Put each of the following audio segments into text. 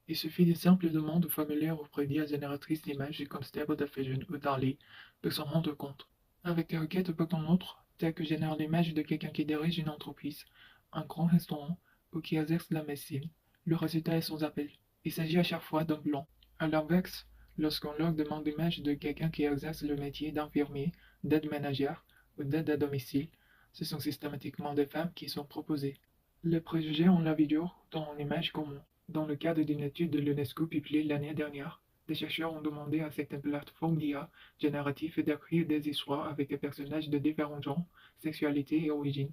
Il suffit d'une simple demande ou formulaire auprès d'IA génératrice d'images comme Stable Diffusion ou DALL-E pour s'en rendre compte. Avec des requêtes peu en outre, telles que génère l'image de quelqu'un qui dirige une entreprise, un grand restaurant ou qui exerce la médecine, le résultat est sans appel. Il s'agit à chaque fois d'un blanc. À l'inverse, lorsqu'on leur demande l'image de quelqu'un qui exerce le métier d'infirmier, d'aide ménagère ou d'aide à domicile, ce sont systématiquement des femmes qui sont proposées. Les préjugés ont la vie dure dans l'image commune. Dans le cadre d'une étude de l'UNESCO publiée l'année dernière, des chercheurs ont demandé à certaines plateformes d'IA génératifs d'écrire des histoires avec des personnages de différents genres, sexualités et origines.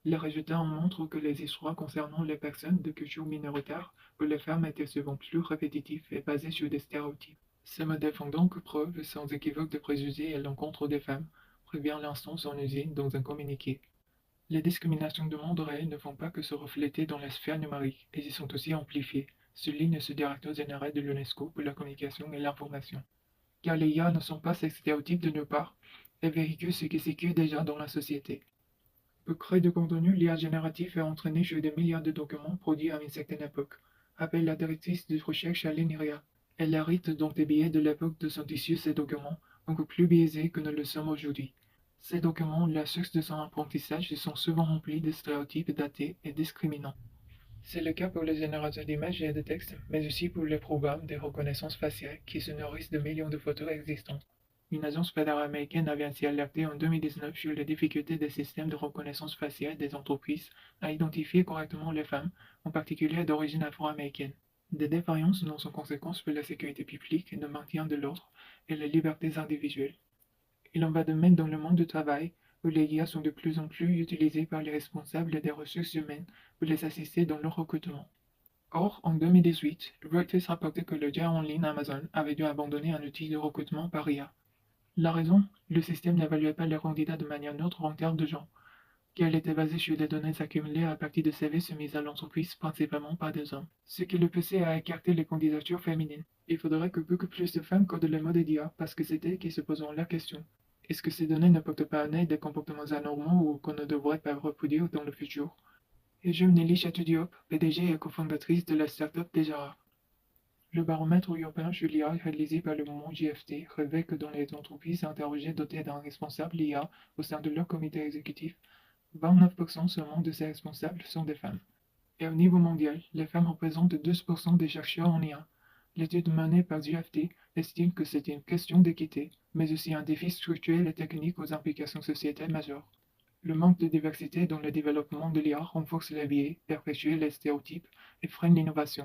Les résultats en montrent que les histoires concernant les personnes de culture minoritaire ou les femmes étaient souvent plus répétitifs et basées sur des stéréotypes. Ces modèles font donc preuve sans équivoque de préjugés à l'encontre des femmes, prévient l'instance en usine dans un communiqué. Les discriminations du monde réel ne font pas que se refléter dans la sphère numérique, elles y sont aussi amplifiées, souligne ce directeur général de l'UNESCO pour la communication et l'information. Car les IA ne sont pas ces stéréotypes de nulle part, elles véhiculent ce qui circule déjà dans la société. Pour créer du contenu, l'IA génératif est entraîné sur des milliards de documents produits à une certaine époque, appelle la directrice de recherche à l'INRIA. Elle hérite donc des biais de l'époque de sont issus ces documents, encore plus biaisés que ne le sommes aujourd'hui. Ces documents, la source de son apprentissage, sont souvent remplis de stéréotypes datés et discriminants. C'est le cas pour les générateurs d'images et de textes, mais aussi pour les programmes de reconnaissance faciale qui se nourrissent de millions de photos existantes. Une agence fédérale américaine avait ainsi alerté en 2019 sur les difficultés des systèmes de reconnaissance faciale des entreprises à identifier correctement les femmes, en particulier d'origine afro-américaine. Des défaillances dont sont conséquences pour la sécurité publique, le maintien de l'ordre et les libertés individuelles. Il en va de même dans le monde du travail, où les IA sont de plus en plus utilisées par les responsables des ressources humaines pour les assister dans leur recrutement. Or, en 2018, Reuters rapportait que le géant en ligne Amazon avait dû abandonner un outil de recrutement par IA. La raison, le système n'évaluait pas les candidats de manière neutre en termes de genre, car il était basé sur des données accumulées à partir de CV soumis à l'entreprise principalement par des hommes, ce qui le poussait à écarter les candidatures féminines. Il faudrait que beaucoup plus de femmes codent le mode d'IA parce que c'est elles qui se poseront la question. Est-ce que ces données ne portent pas en elles des comportements anormaux ou qu'on ne devrait pas reproduire dans le futur? Et je Nelly Château-Diop, PDG et cofondatrice de la startup Déjà. Le baromètre urbain sur l'IA réalisé par le mouvement JFT révèle que dans les entreprises interrogées dotées d'un responsable IA au sein de leur comité exécutif, 29% seulement de ces responsables sont des femmes. Et au niveau mondial, les femmes représentent 12% des chercheurs en IA. L'étude menée par JFT estime que c'est une question d'équité, mais aussi un défi structurel et technique aux implications sociétales majeures. Le manque de diversité dans le développement de l'IA renforce les biais, perpétue les stéréotypes et freine l'innovation.